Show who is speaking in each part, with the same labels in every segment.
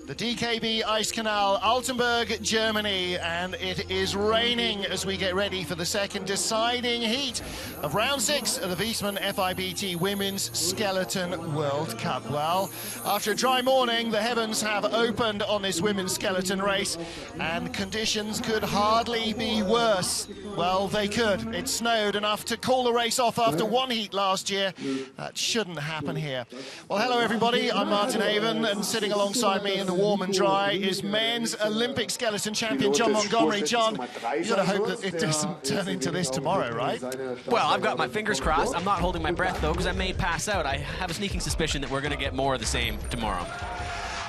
Speaker 1: The DKB Ice Canal, Altenberg, Germany, and it is raining as we get ready for the second deciding heat of round 6 of the Wiesmann FIBT Women's Skeleton World Cup. Well, after a dry morning, the heavens have opened on this women's skeleton race, and conditions could hardly be worse. Well, they could. It snowed enough to call the race off after one heat last year. That shouldn't happen here. Well, hello everybody, I'm Martin Haven, and sitting alongside me in the warm and dry is men's Olympic skeleton champion John Montgomery. John, you got to hope that it doesn't turn into this tomorrow, right?
Speaker 2: Well, I've got my fingers crossed. I'm not holding my breath, though, because I may pass out. I have a sneaking suspicion that we're going to get more of the same tomorrow.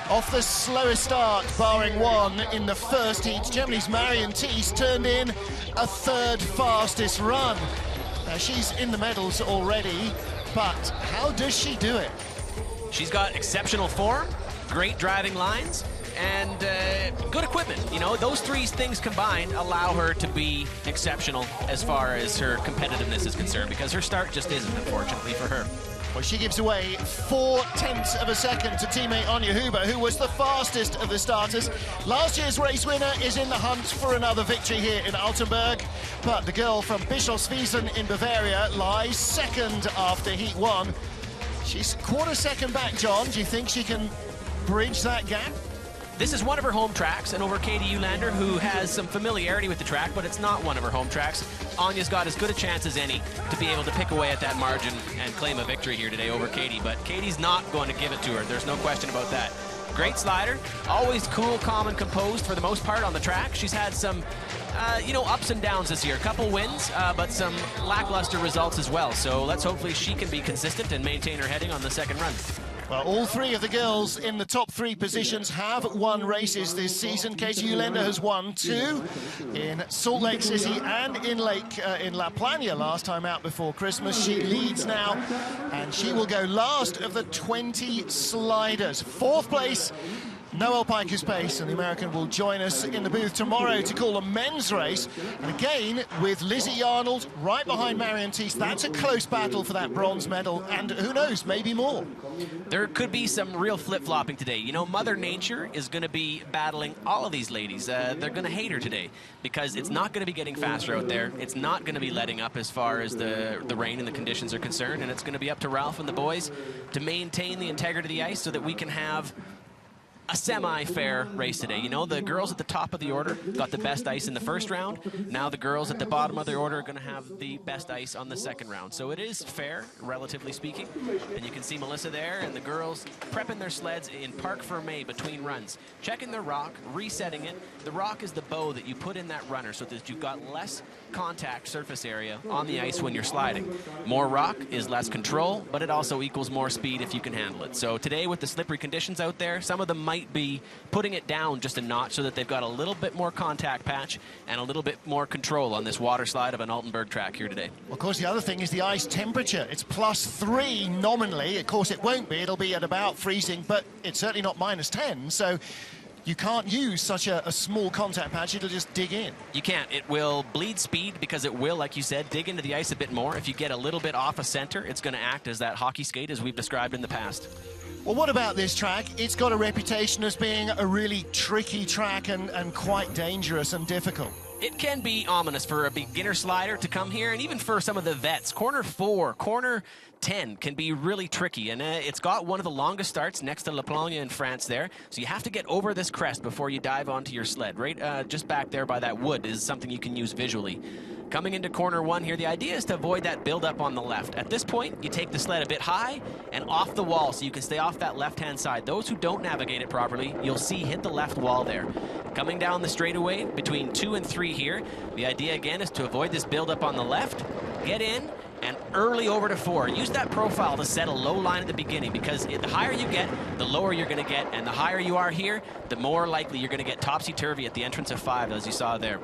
Speaker 1: Off the slowest start, barring one in the first heat, Germany's Marion Thies turned in a third fastest run. Now, she's in the medals already, but how does she do it?
Speaker 2: She's got exceptional form, great driving lines, and good equipment. You know, those three things combined allow her to be exceptional as far as her competitiveness is concerned, because her start just isn't, unfortunately, for her.
Speaker 1: Well, she gives away 0.4 of a second to teammate Anja Huber, who was the fastest of the starters. Last year's race winner is in the hunt for another victory here in Altenberg, but the girl from Bischofswiesen in Bavaria lies second after Heat 1. She's quarter second back, John. Do you think she can bridge that gap?
Speaker 2: This is one of her home tracks, and over Katie Ulander, who has some familiarity with the track, but it's not one of her home tracks. Anja's got as good a chance as any to be able to pick away at that margin and claim a victory here today over Katie, but Katie's not going to give it to her. There's no question about that. Great slider, always cool, calm, and composed for the most part on the track. She's had some, ups and downs this year. A couple wins, but some lackluster results as well. So let's hopefully she can be consistent and maintain her heading on the second run.
Speaker 1: Well, all three of the girls in the top 3 positions have won races this season. Katie Ulander has won 2 in Salt Lake City and in La Plana last time out before Christmas. She leads now, and she will go last of the 20 sliders. 4th place, Noel Piker's pace, and the American will join us in the booth tomorrow to call a men's race. And again, with Lizzie Arnold right behind Marion Thies, that's a close battle for that bronze medal, and who knows, maybe more.
Speaker 2: There could be some real flip-flopping today. You know, Mother Nature is going to be battling all of these ladies. They're going to hate her today because it's not going to be getting faster out there. It's not going to be letting up as far as the rain and the conditions are concerned, and it's going to be up to Ralph and the boys to maintain the integrity of the ice so that we can have a semi-fair race today. You know, the girls at the top of the order got the best ice in the first round. Now the girls at the bottom of the order are going to have the best ice on the second round. So it is fair, relatively speaking. And you can see Melissa there and the girls prepping their sleds in Parc Fermé between runs, checking their rock, resetting it. The rock is the bow that you put in that runner so that you've got less contact surface area on the ice when you're sliding. More rock is less control, but it also equals more speed if you can handle it. So today, with the slippery conditions out there, some of them might be putting it down just a notch so that they've got a little bit more contact patch and a little bit more control on this water slide of an Altenberg track here today.
Speaker 1: Of course, the other thing is the ice temperature. It's +3 nominally. Of course, it won't be. It'll be at about freezing, but it's certainly not -10. So you can't use such a small contact patch. It'll just dig in. You
Speaker 2: can't. It will bleed speed because it will, like you said, dig into the ice a bit more. If you get a little bit off a center, it's going to act as that hockey skate as we've described in the past.
Speaker 1: Well, what about this track? It's got a reputation as being a really tricky track and quite dangerous and difficult.
Speaker 2: It can be ominous for a beginner slider to come here, and even for some of the vets. Corner 4, corner 10 can be really tricky, and it's got one of the longest starts next to La Plana in France there, so you have to get over this crest before you dive onto your sled. Right just back there by that wood is something you can use visually. Coming into corner 1 here, the idea is to avoid that build-up on the left. At this point, you take the sled a bit high and off the wall so you can stay off that left-hand side. Those who don't navigate it properly, you'll see hit the left wall there. Coming down the straightaway between 2 and 3 here, the idea again is to avoid this build-up on the left, get in, and early over to 4. Use that profile to set a low line at the beginning, because the higher you get, the lower you're going to get, and the higher you are here, the more likely you're going to get topsy-turvy at the entrance of 5, as you saw there.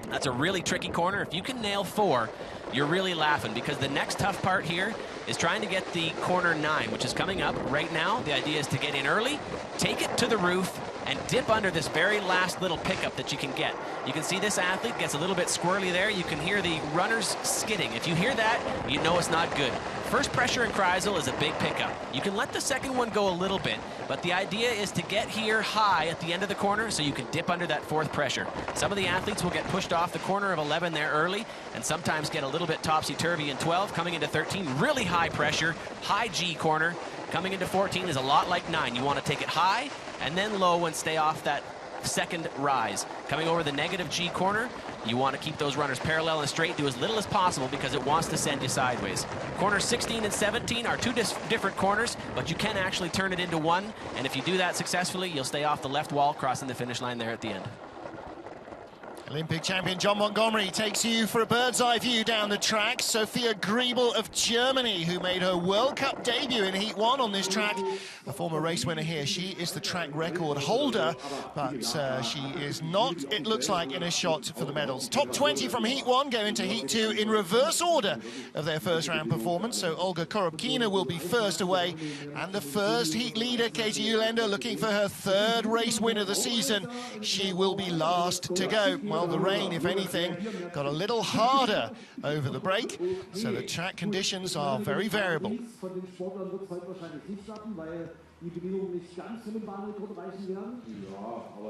Speaker 2: That's a really tricky corner. If you can nail 4, you're really laughing, because the next tough part here is trying to get the corner 9, which is coming up right now. The idea is to get in early, take it to the roof, and dip under this very last little pickup that you can get. You can see this athlete gets a little bit squirrely there. You can hear the runners skidding. If you hear that, you know it's not good. first pressure in Kreisel is a big pickup. You can let the second one go a little bit, but the idea is to get here high at the end of the corner so you can dip under that fourth pressure. Some of the athletes will get pushed off the corner of 11 there early and sometimes get a little bit topsy-turvy in 12. Coming into 13, really high pressure, high G corner. Coming into 14 is a lot like 9. You want to take it high and then low and stay off that second rise. Coming over the negative G corner, you want to keep those runners parallel and straight, do as little as possible because it wants to send you sideways. Corners 16 and 17 are two different corners, but you can actually turn it into one, and if you do that successfully, you'll stay off the left wall, crossing the finish line there at the end.
Speaker 1: Olympic champion John Montgomery takes you for a bird's-eye view down the track. Sophia Griebel of Germany, who made her World Cup debut in Heat 1 on this track, a former race winner here. She is the track record holder, but she is not, it looks like, in a shot for the medals. Top 20 from Heat 1 go into Heat 2 in reverse order of their first-round performance. So Olga Korobkina will be first away, and the first Heat leader, Katie Uhlaender, looking for her third race win of the season. She will be last to go. Well, the rain, if anything, got a little harder over the break, so the track conditions are very variable.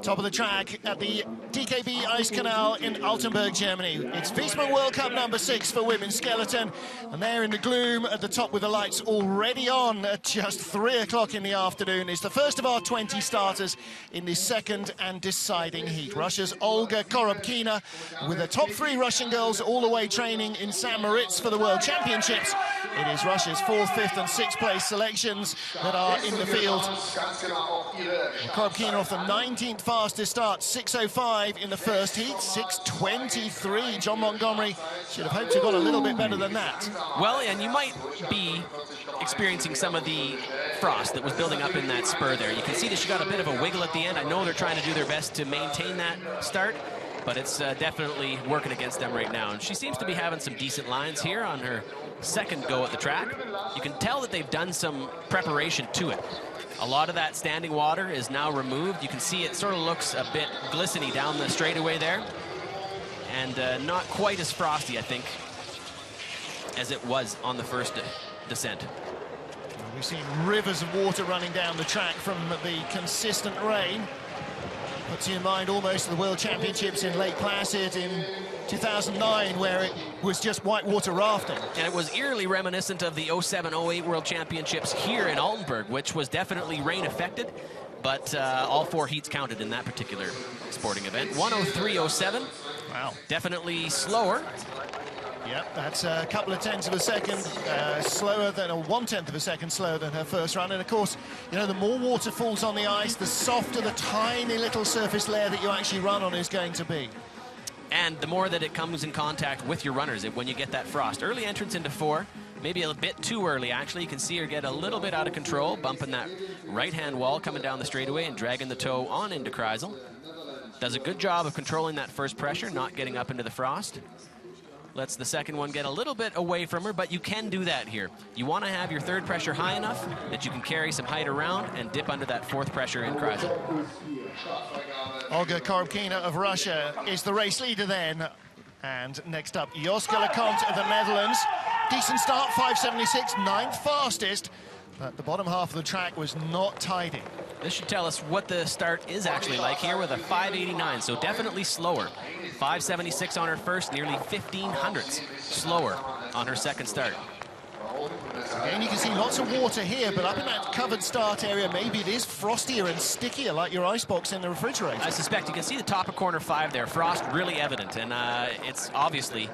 Speaker 1: Top of the track at the DKB Ice Canal in Altenberg, Germany. It's Wiesmann World Cup number 6 for women's skeleton, and there in the gloom at the top with the lights already on at just 3 o'clock in the afternoon is the first of our 20 starters in the second and deciding heat. Russia's Olga Korobkina, with the top 3 Russian girls all the way training in St. Moritz for the World Championships. It is Russia's 4th, 5th and 6th place selections that are in the field. Korobkina off the 19th fastest start, 6:05 in the first heat, 6:23. John Montgomery should have hoped to have got a little bit better than that.
Speaker 2: Well, and you might be experiencing some of the frost that was building up in that spur there. You can see that she got a bit of a wiggle at the end. I know they're trying to do their best to maintain that start, but it's definitely working against them right now. And she seems to be having some decent lines here on her second go at the track. You can tell that they've done some preparation to it. A lot of that standing water is now removed. You can see it sort of looks a bit glistening down the straightaway there. And not quite as frosty, I think, as it was on the first descent.
Speaker 1: We've seen rivers of water running down the track from the consistent rain. Puts you in mind almost the World Championships in Lake Placid in 2009, where it was just whitewater rafting.
Speaker 2: And it was eerily reminiscent of the 07-08 World Championships here in Altenberg, which was definitely rain affected, but all 4 heats counted in that particular sporting event. 1:03.07.
Speaker 1: Wow.
Speaker 2: Definitely slower.
Speaker 1: Yep, that's a couple of tenths of a second slower than, or 1/10 of a second slower than her first run. And of course, you know, the more water falls on the ice, the softer the tiny little surface layer that you actually run on is going to be.
Speaker 2: And the more that it comes in contact with your runners when you get that frost. Early entrance into 4, maybe a bit too early, actually. You can see her get a little bit out of control, bumping that right-hand wall, coming down the straightaway and dragging the toe on into Kreisel. Does a good job of controlling that first pressure, not getting up into the frost. Lets the second one get a little bit away from her, but you can do that here. You want to have your third pressure high enough that you can carry some height around and dip under that fourth pressure in Kreisel.
Speaker 1: Olga Korobkina of Russia is the race leader then. And next up, Joske Leconte of the Netherlands. Decent start, 5:76, 9th fastest. But the bottom half of the track was not tidy.
Speaker 2: This should tell us what the start is actually like here with a 5:89, so definitely slower. 5:76 on her first, nearly 15 hundredths slower on her second start.
Speaker 1: Again, you can see lots of water here, but up in that covered start area, maybe it is frostier and stickier, like your icebox in the refrigerator.
Speaker 2: I suspect you can see the top of corner 5 there, frost really evident, and it's obviously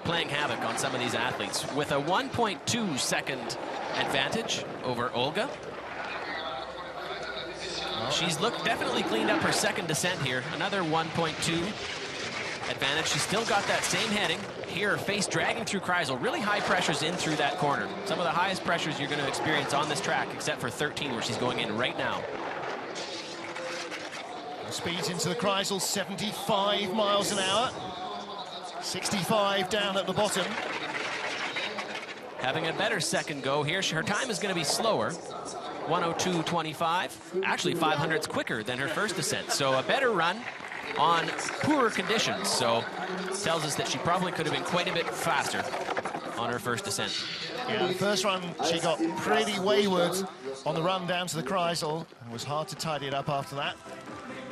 Speaker 2: playing havoc on some of these athletes. With a 1.2 second advantage over Olga. She's definitely cleaned up her second descent here. Another 1.2 advantage. She's still got that same heading. Here, her face dragging through Kreisel. Really high pressures in through that corner. Some of the highest pressures you're going to experience on this track, except for 13, where she's going in right now.
Speaker 1: Speeds into the Kreisel, 75 miles an hour. 65 down at the bottom.
Speaker 2: Having a better second go here. Her time is going to be slower. 1:02.25. Actually, 500ths quicker than her first descent. So a better run on poorer conditions. So tells us that she probably could have been quite a bit faster on her first descent.
Speaker 1: Yeah, the first run, she got pretty wayward on the run down to the Kreisel, and was hard to tidy it up after that.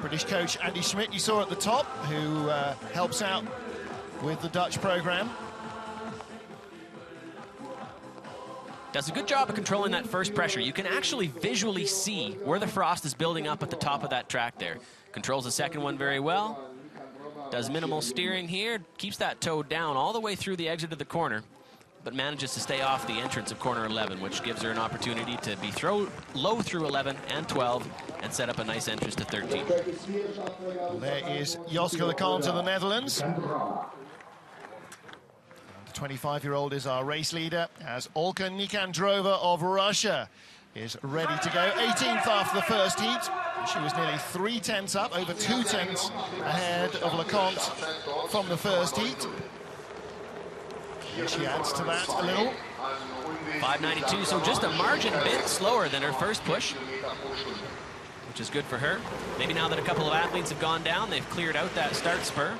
Speaker 1: British coach Andy Schmidt, you saw at the top, who helps out with the Dutch program.
Speaker 2: Does a good job of controlling that first pressure. You can actually visually see where the frost is building up at the top of that track there. Controls the second one very well. Does minimal steering here. Keeps that toe down all the way through the exit of the corner, but manages to stay off the entrance of corner 11, which gives her an opportunity to be low through 11 and 12 and set up a nice entrance to 13.
Speaker 1: There is Joske Leconte of the Netherlands. The 25-year-old is our race leader, as Olga Nikandrova of Russia is ready to go. 18th after the first heat. She was nearly 3/10 up, over 2/10 ahead of Leconte from the first heat. Here she adds to that a little.
Speaker 2: 5:92, so just a margin bit slower than her first push, which is good for her. Maybe now that a couple of athletes have gone down, they've cleared out that start spur.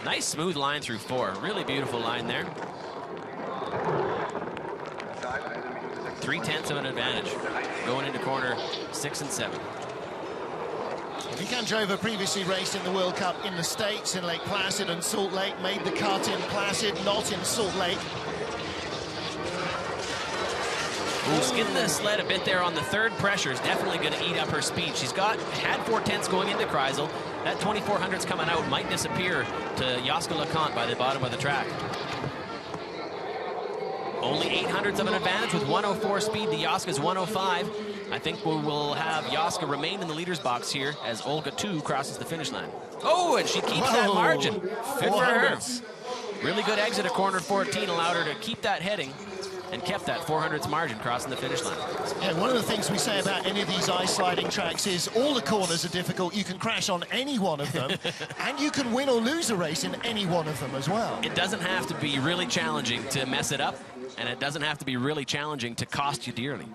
Speaker 2: Nice smooth line through 4. Really beautiful line there. 3/10 of an advantage going into corner 6 and 7.
Speaker 1: Nikandrova previously raced in the World Cup in the States, in Lake Placid and Salt Lake, made the cut in Placid, not in Salt Lake.
Speaker 2: Ooh, skidding the sled a bit there on the third pressure is definitely going to eat up her speed. She's had 4/10 going into Kreisel. That 2400's coming out might disappear to Joske Leconte by the bottom of the track. Only 800ths of an advantage with 104 speed to Joske's 105. I think we will have Joske remain in the leader's box here as Olga, too, crosses the finish line. Oh, and she keeps that margin. Good for her. Really good exit at corner 14 allowed her to keep that heading and kept that 400ths margin crossing the finish line.
Speaker 1: Yeah, one of the things we say about any of these ice sliding tracks is all the corners are difficult. You can crash on any one of them, and you can win or lose a race in any one of them as well.
Speaker 2: It doesn't have to be really challenging to mess it up, and it doesn't have to be really challenging to cost you dearly.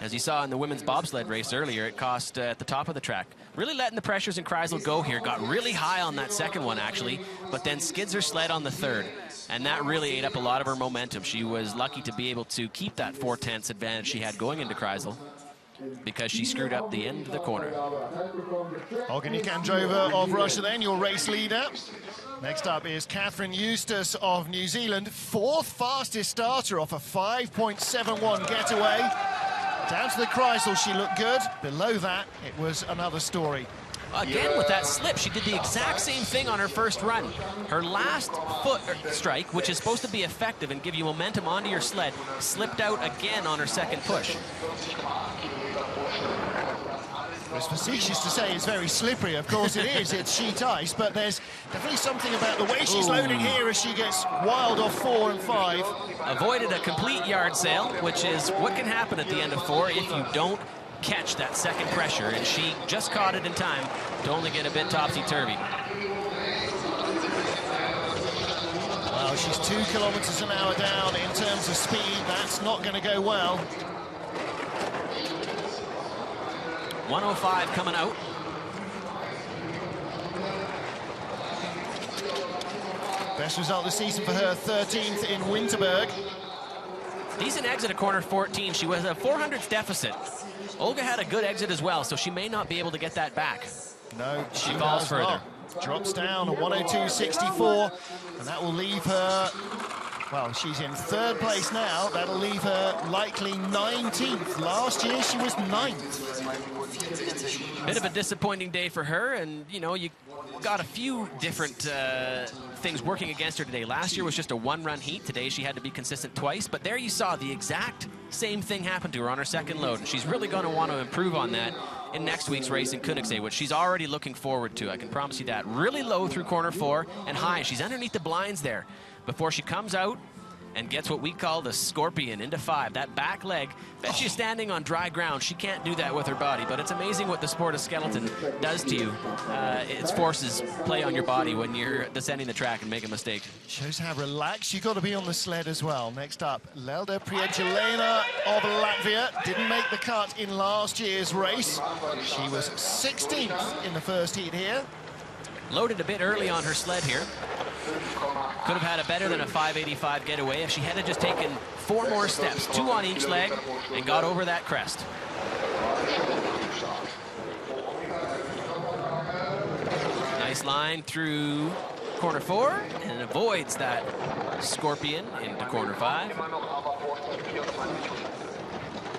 Speaker 2: As you saw in the women's bobsled race earlier, it cost at the top of the track. Really letting the pressures in Kreisel go here. Got really high on that second one, actually, but then skids her sled on the third. And that really ate up a lot of her momentum. She was lucky to be able to keep that 4/10 advantage she had going into Kreisel because she screwed up the end of the corner.
Speaker 1: Olga Nikandrova of Russia then, your race leader. Next up is Catherine Eustace of New Zealand. 4th fastest starter off a 5.71 getaway. Down to the Kreisel, she looked good. Below that, it was another story.
Speaker 2: Again, with that slip, she did the exact same thing on her first run. Her last foot strike, which is supposed to be effective and give you momentum onto your sled, slipped out again on her second push.
Speaker 1: It's facetious to say it's very slippery. Of course it is. It's sheet ice, but there's definitely something about the way she's loading here as she gets wild off 4 and 5.
Speaker 2: Avoided a complete yard sale, which is what can happen at the end of 4 if you don't catch that second pressure, and she just caught it in time to only get a bit topsy-turvy.
Speaker 1: Well, she's 2 kilometers an hour down in terms of speed. That's not going to go well.
Speaker 2: 105 coming out.
Speaker 1: Best result this season for her, 13th in Winterberg.
Speaker 2: Decent exit at corner 14. She was a 400th deficit. Olga had a good exit as well, so she may not be able to get that back.
Speaker 1: No,
Speaker 2: she falls further.
Speaker 1: Not. Drops down a 102.64, and that will leave her, well, she's in 3rd place now. That'll leave her likely 19th. Last year, she was 9th.
Speaker 2: Bit of a disappointing day for her, and, you know, you got a few different things working against her today. Last year was just a 1-run heat. Today she had to be consistent twice, but there you saw the exact same thing happen to her on her second load, and she's really going to want to improve on that in next week's race in Koenigsee, which she's already looking forward to. I can promise you that. Really low through corner 4 and high. She's underneath the blinds there before she comes out and gets what we call the scorpion into 5. That back leg, bet she's standing on dry ground. She can't do that with her body, but it's amazing what the sport of skeleton does to you. Its forces play on your body when you're descending the track and make a mistake.
Speaker 1: Shows how relaxed you got to be on the sled as well. Next up, Lelda Priedjelena of Latvia. Didn't make the cut in last year's race. She was 16th in the first heat here.
Speaker 2: Loaded a bit early on her sled here. Could have had a better than a 585 getaway if she had just taken 4 more steps, 2 on each leg, and got over that crest. Nice line through corner 4 and avoids that scorpion into corner 5.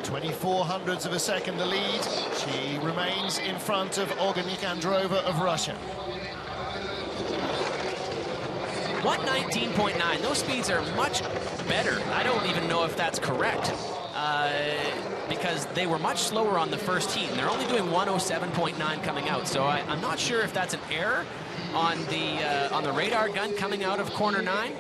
Speaker 1: 24 hundredths of a second the lead. She remains in front of Olga Nikandrova of Russia.
Speaker 2: 119.9. Those speeds are much better. I don't even know if that's correct because they were much slower on the first heat, and they're only doing 107.9 coming out. So I'm not sure if that's an error on the radar gun coming out of corner 9,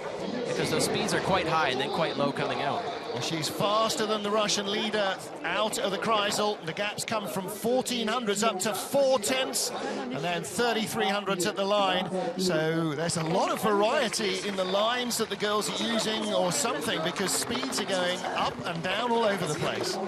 Speaker 2: because those speeds are quite high and then quite low coming out.
Speaker 1: Well, she's faster than the Russian leader out of the Kreisel. The gaps come from 14 hundredths up to 4 tenths, and then 33 hundredths at the line. So there's a lot of variety in the lines that the girls are using or something, because speeds are going up and down all over the place.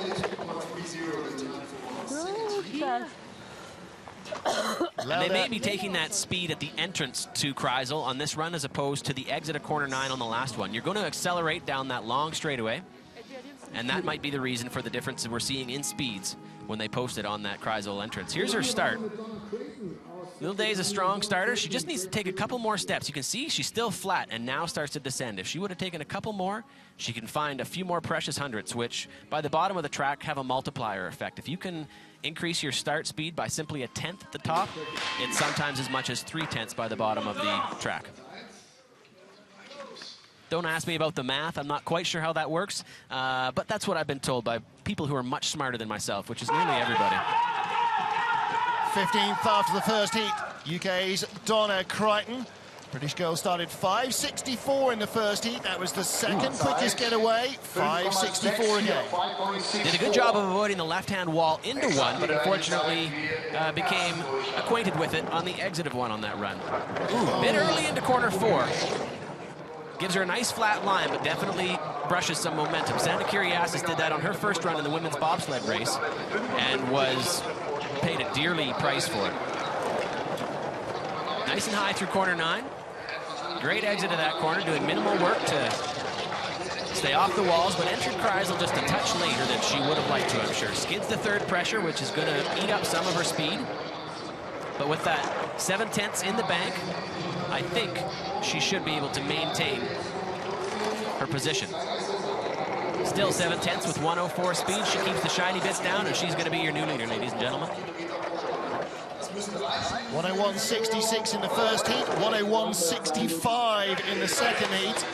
Speaker 2: And they may be taking that speed at the entrance to Kreisel on this run as opposed to the exit of corner 9 on the last one. You're going to accelerate down that long straightaway, and that might be the reason for the difference that we're seeing in speeds when they post it on that Kreisel entrance. Here's her start. Little Day is a strong starter. She just needs to take a couple more steps. You can see she's still flat and now starts to descend. If she would have taken a couple more, she can find a few more precious hundredths, which by the bottom of the track have a multiplier effect. If you can increase your start speed by simply a tenth at the top, it's sometimes as much as 3 tenths by the bottom of the track. Don't ask me about the math. I'm not quite sure how that works, but that's what I've been told by people who are much smarter than myself, which is nearly everybody.
Speaker 1: 15th after the first heat, UK's Donna Crichton. British girl started 5.64 in the first heat. That was the second quickest getaway, 5.64 again.
Speaker 2: Did a good job of avoiding the left-hand wall into one, but unfortunately became acquainted with it on the exit of one on that run. Ooh, a bit early into corner 4. Gives her a nice flat line, but definitely brushes some momentum. Santa Kyriasis did that on her first run in the women's bobsled race and was paid a dearly price for it. Nice and high through corner 9. Great exit of that corner, doing minimal work to stay off the walls, but entered Kreisel just a touch later than she would have liked to, I'm sure. Skids the third pressure, which is going to eat up some of her speed. But with that 7 tenths in the bank, I think she should be able to maintain her position. Still 7 tenths with 104 speed. She keeps the shiny bits down, and she's going to be your new leader, ladies and gentlemen.
Speaker 1: 101.66 in the first heat, 101.65 in the second heat.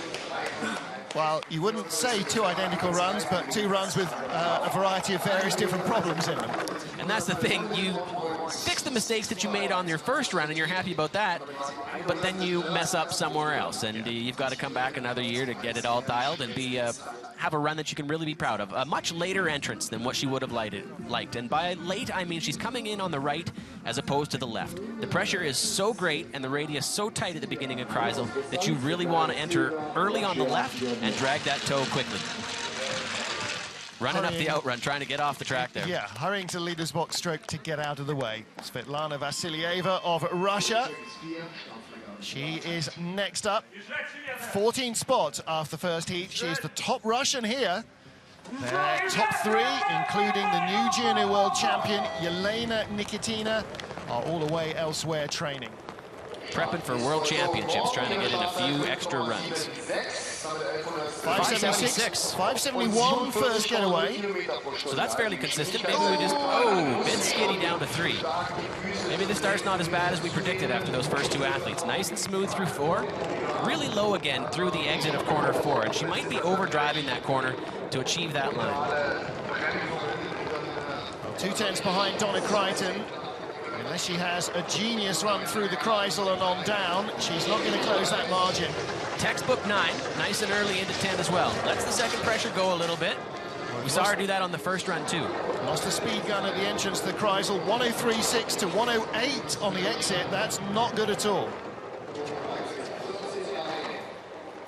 Speaker 1: Well, you wouldn't say 2 identical runs, but 2 runs with a variety of various different problems in them.
Speaker 2: And that's the thing. You fix the mistakes that you made on your first run, and you're happy about that, but then you mess up somewhere else, and you've got to come back another year to get it all dialed and have a run that you can really be proud of. A much later entrance than what she would have liked. And by late, I mean she's coming in on the right as opposed to the left. The pressure is so great and the radius so tight at the beginning of Kreisel that you really want to enter early on the left and drag that toe quickly. Running up the outrun, trying to get off the track there.
Speaker 1: Yeah, hurrying to the leader's box stroke to get out of the way. Svetlana Vassilieva of Russia. She is next up. 14 spots after the first heat. She's the top Russian here. Their top 3, including the new junior world champion, Yelena Nikitina, are all away elsewhere training.
Speaker 2: Prepping for world championships, trying to get in a few extra runs.
Speaker 1: 5.76, 5.71 first getaway.
Speaker 2: So that's fairly consistent. Maybe we just, a bit skinny down to 3. Maybe the start's not as bad as we predicted after those first 2 athletes. Nice and smooth through 4. Really low again through the exit of corner 4. And she might be overdriving that corner to achieve that line.
Speaker 1: 2 tenths behind Donna Crichton. Unless she has a genius run through the Kreisel and on down, she's not going to close that margin.
Speaker 2: Textbook 9, nice and early into 10 as well. Lets the second pressure go a little bit. We saw her do that on the first run too.
Speaker 1: Lost the speed gun at the entrance to the Kreisel, 103.6 to 108 on the exit. That's not good at all.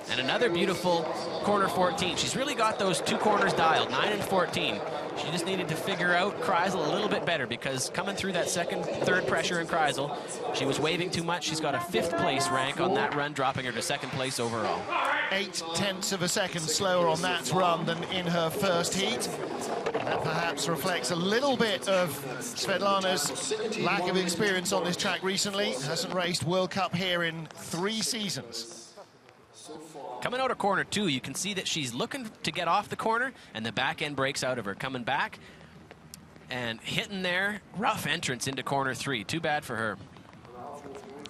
Speaker 1: And
Speaker 2: another beautiful corner 14. She's really got those 2 corners dialed, 9 and 14. She just needed to figure out Kreisel a little bit better, because coming through that second, third pressure in Kreisel, she was waving too much. She's got a 5th place rank on that run, dropping her to 2nd place overall.
Speaker 1: 0.8 of a second slower on that run than in her first heat. That perhaps reflects a little bit of Svetlana's lack of experience on this track recently. Hasn't raced World Cup here in 3 seasons.
Speaker 2: Coming out of corner 2, you can see that she's looking to get off the corner, and the back end breaks out of her. Coming back and hitting there. Rough entrance into corner 3. Too bad for her.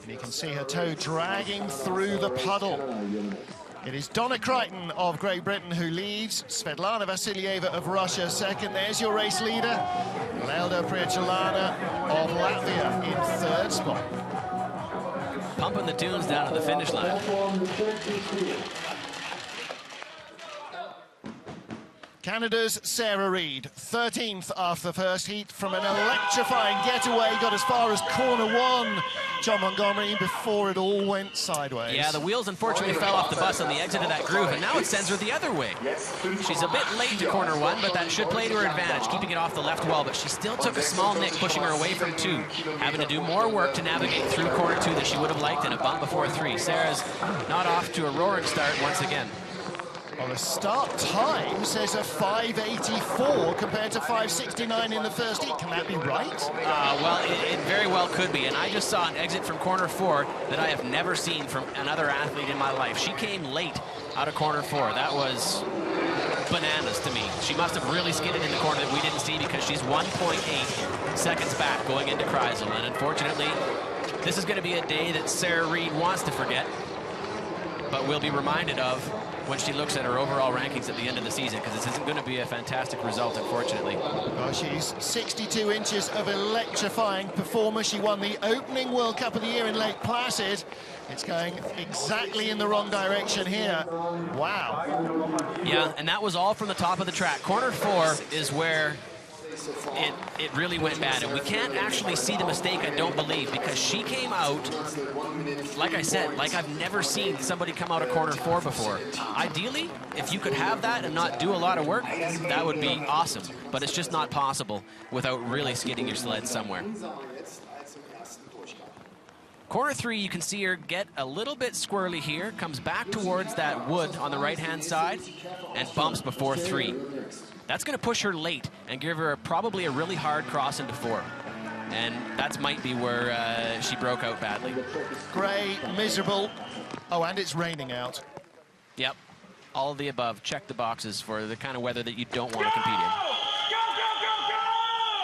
Speaker 1: And you can see her toe dragging through the puddle. It is Donna Crichton of Great Britain who leads. Svetlana Vassilieva of Russia second. There's your race leader. Lelda Prietulana of Latvia in 3rd spot.
Speaker 2: Pumping the tunes down to the finish line.
Speaker 1: Canada's Sarah Reid, 13th after the first heat from an electrifying getaway, got as far as corner 1, John Montgomery, before it all went sideways.
Speaker 2: Yeah, the wheels unfortunately fell off the bus on the exit of that groove, and now it sends her the other way. She's a bit late to corner 1, but that should play to her advantage, keeping it off the left wall, but she still took a small nick, pushing her away from 2, having to do more work to navigate through corner 2 than she would have liked in a bump before 3. Sarah's not off to a roaring start once again.
Speaker 1: Well, the start time says a 5:84 compared to 5:69 in the first heat. Can that be right?
Speaker 2: Well, it very well could be. And I just saw an exit from corner 4 that I have never seen from another athlete in my life. She came late out of corner 4. That was bananas to me. She must have really skidded in the corner that we didn't see, because she's 1.8 seconds back going into Kreisel. And unfortunately, this is going to be a day that Sarah Reid wants to forget, but will be reminded of when she looks at her overall rankings at the end of the season, because this isn't going to be a fantastic result, unfortunately.
Speaker 1: Well, she's 62 inches of electrifying performer. She won the opening World Cup of the year in Lake Placid. It's going exactly in the wrong direction here. Wow.
Speaker 2: Yeah, and that was all from the top of the track. Corner 4 is where it really went bad, and we can't actually see the mistake, I don't believe, because she came out, like I said, like I've never seen somebody come out of corner 4 before. Ideally, if you could have that and not do a lot of work, that would be awesome, but it's just not possible without really skidding your sled somewhere. Corner 3, you can see her get a little bit squirrely here, comes back towards that wood on the right-hand side, and bumps before 3. That's going to push her late and give her probably a really hard cross into 4. And that might be where she broke out badly.
Speaker 1: Grey, miserable. Oh, and it's raining out.
Speaker 2: Yep. All of the above. Check the boxes for the kind of weather that you don't want to compete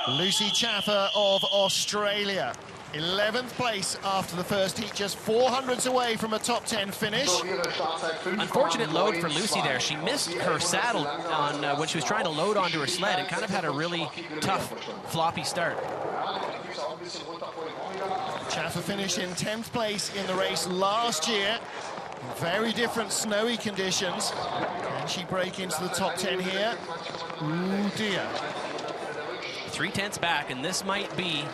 Speaker 2: in.
Speaker 1: Lucy Chaffer of Australia. 11th place after the first heat, just 400s away from a top 10 finish.
Speaker 2: Unfortunate load for Lucy there. She missed her saddle on when she was trying to load onto her sled and kind of had a really tough, floppy start.
Speaker 1: Chaffer finished in 10th place in the race last year. Very different snowy conditions. Can she break into the top 10 here? Ooh, dear.
Speaker 2: 3/10 back, and this might be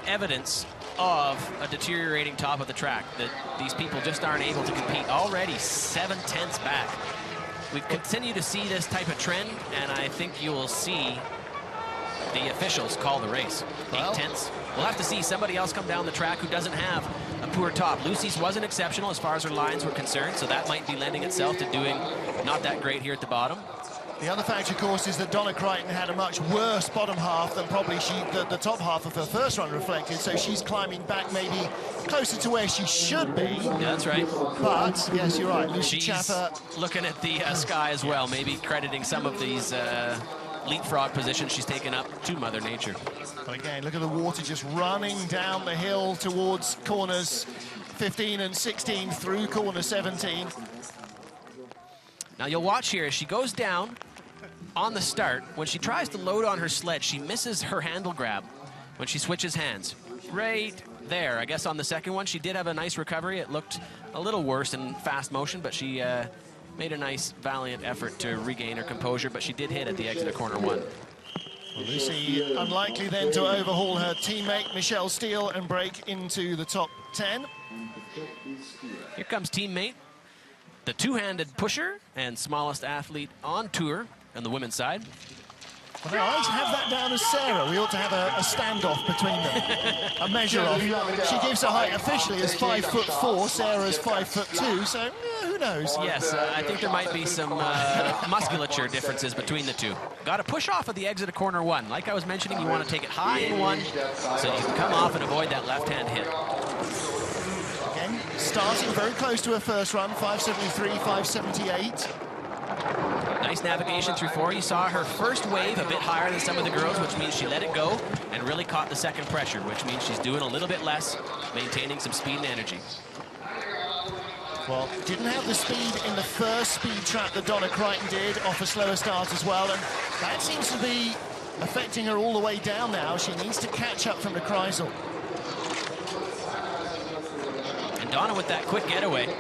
Speaker 2: evidence of a deteriorating top of the track, that these people just aren't able to compete. Already 7/10 back. We continue to see this type of trend, and I think you will see the officials call the race. 8/10. We'll have to see somebody else come down the track who doesn't have a poor top. Lucy's wasn't exceptional as far as her lines were concerned, so that might be lending itself to doing not that great here at the bottom.
Speaker 1: The other factor, of course, is that Donna Crichton had a much worse bottom half than probably the top half of her first run reflected, so she's climbing back maybe closer to where she should be.
Speaker 2: Yeah, that's right.
Speaker 1: But, yes, you're right, Lucy Chaffer
Speaker 2: looking at the sky as well, maybe crediting some of these leapfrog positions she's taken up to Mother Nature.
Speaker 1: But again, look at the water just running down the hill towards corners 15 and 16 through corner 17.
Speaker 2: Now you'll watch here as she goes down on the start. When she tries to load on her sled, she misses her handle grab when she switches hands. Right there. I guess on the second one, she did have a nice recovery. It looked a little worse in fast motion, but she made a nice, valiant effort to regain her composure, but she did hit at the exit of corner 1.
Speaker 1: Well, Lucy unlikely then to overhaul her teammate, Michelle Steele, and break into the top 10.
Speaker 2: Here comes teammate, the two-handed pusher and smallest athlete on tour on the women's side.
Speaker 1: Well, no, I have that down as Sarah. We ought to have a standoff between them, a measure of. She gives her height officially as 5'4", Sarah's 5'2", so who knows?
Speaker 2: Yes, I think there might be some musculature differences between the two. Got to push off at the exit of corner one. Like I was mentioning, you want to take it high in one so you can come off and avoid that left-hand hit.
Speaker 1: Again, starting very close to her first run, 5'73", 5'78".
Speaker 2: Nice navigation through 4. You saw her first wave a bit higher than some of the girls, which means she let it go and really caught the second pressure, which means she's doing a little bit less, maintaining some speed and energy.
Speaker 1: Well, didn't have the speed in the first speed trap that Donna Crichton did, off a slower start as well, and that seems to be affecting her all the way down now. She needs to catch up from the Kreisel.
Speaker 2: And Donna, with that quick getaway,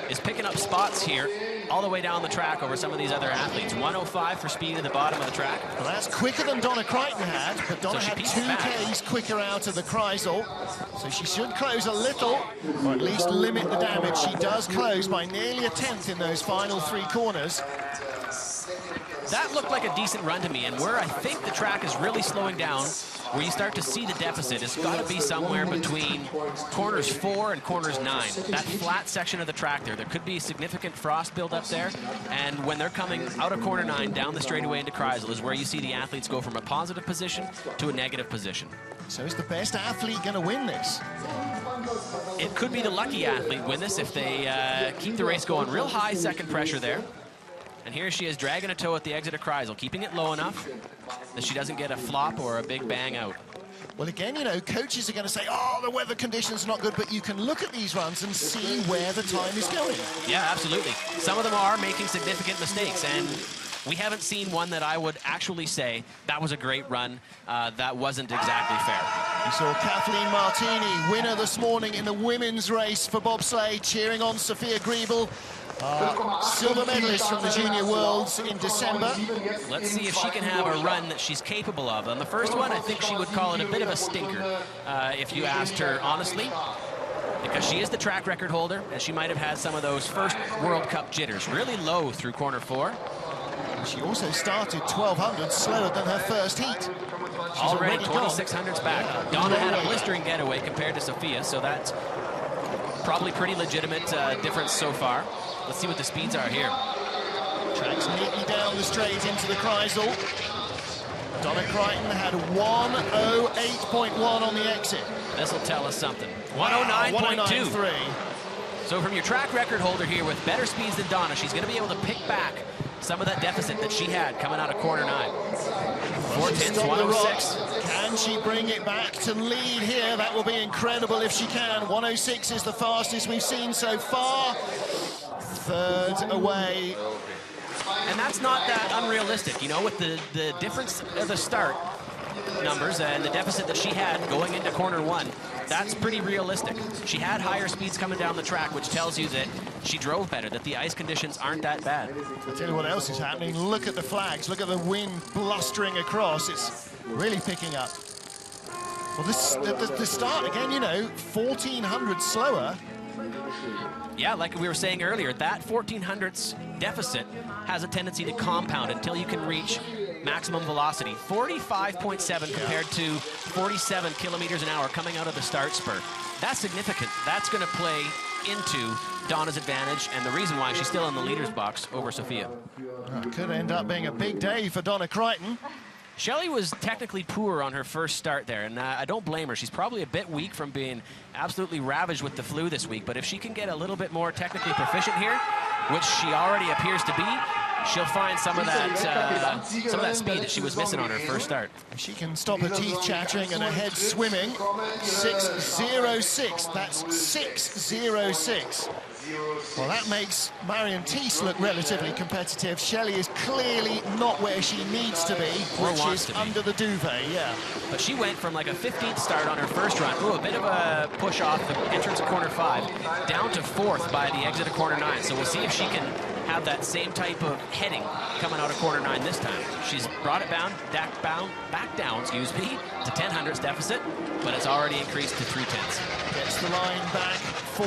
Speaker 2: is picking up spots here all the way down the track over some of these other athletes. 105 for speed at the bottom of the track.
Speaker 1: Well, that's quicker than Donna Crichton had, but Donna had 2 Ks quicker out of the Kreisel, so she should close a little, or at least limit the damage. She does close by nearly a tenth in those final 3 corners.
Speaker 2: That looked like a decent run to me, and where I think the track is really slowing down, where you start to see the deficit, it's got to be somewhere between corners 4 and corners 9. That flat section of the track there could be significant frost buildup there, and when they're coming out of corner 9 down the straightaway into Kreisel is where you see the athletes go from a positive position to a negative position.
Speaker 1: So is the best athlete going to win this?
Speaker 2: It could be the lucky athlete win this if they keep the race going real high second pressure there. And here she is dragging a toe at the exit of Kreisel, keeping it low enough that she doesn't get a flop or a big bang out.
Speaker 1: Well, again, you know, coaches are going to say, oh, the weather conditions are not good, but you can look at these runs and see where the time is going.
Speaker 2: Yeah, absolutely. Some of them are making significant mistakes, and we haven't seen one that I would actually say, that was a great run, that wasn't exactly fair.
Speaker 1: You saw Kathleen Martini, winner this morning in the women's race for bobsleigh, cheering on Sophia Griebel. Silver medalist from the Junior Worlds in December.
Speaker 2: Let's see if she can have a run that she's capable of. On the first one, I think she would call it a bit of a stinker, if you asked her honestly, because she is the track record holder, and she might have had some of those first World Cup jitters. Really low through corner 4.
Speaker 1: She also started 1200 slower than her first heat. She's
Speaker 2: already 2600s back. Donna had a blistering getaway compared to Sophia, so that's probably pretty legitimate difference so far. Let's see what the speeds are here.
Speaker 1: Tracks neatly down the straight into the Kreisel. Donna Crichton had 108.1 on the exit.
Speaker 2: This will tell us something. 109.2.
Speaker 1: 109.3.
Speaker 2: So from your track record holder here with better speeds than Donna, she's going to be able to pick back some of that deficit that she had coming out of corner 9. 410s, 106.
Speaker 1: Can she bring it back to lead here? That will be incredible if she can. 106 is the fastest we've seen so far. Third away.
Speaker 2: And that's not that unrealistic, you know, with the difference of the start numbers and the deficit that she had going into corner 1. That's pretty realistic. She had higher speeds coming down the track, which tells you that she drove better, that the ice conditions aren't that bad.
Speaker 1: I'll tell you what else is happening. Look at the flags. Look at the wind blustering across. It's really picking up. Well, the start, again, you know, 1400 slower.
Speaker 2: Yeah, like we were saying earlier, that 1400s deficit has a tendency to compound until you can reach maximum velocity. 45.7 compared to 47 kilometers an hour coming out of the start spurt. That's significant. That's going to play into Donna's advantage and the reason why she's still in the leader's box over Sophia.
Speaker 1: Could end up being a big day for Donna Crichton.
Speaker 2: Shelley was technically poor on her first start there, and I don't blame her. She's probably a bit weak from being absolutely ravaged with the flu this week, but if she can get a little bit more technically proficient here, which she already appears to be, she'll find some of that speed that she was missing on her first start.
Speaker 1: She can stop her teeth chattering and her head swimming. 6.06. That's 6.06. Well, that makes Marion Thies look relatively competitive. Shelley is clearly not where she needs to be, which is under the duvet, yeah.
Speaker 2: But she went from like a 15th start on her first run, a bit of a push off the entrance of corner 5, down to 4th by the exit of corner 9. So we'll see if she can have that same type of heading coming out of corner 9 this time. She's brought it back down, to 10 hundredths deficit, but it's already increased to 3/10.
Speaker 1: Gets the line back.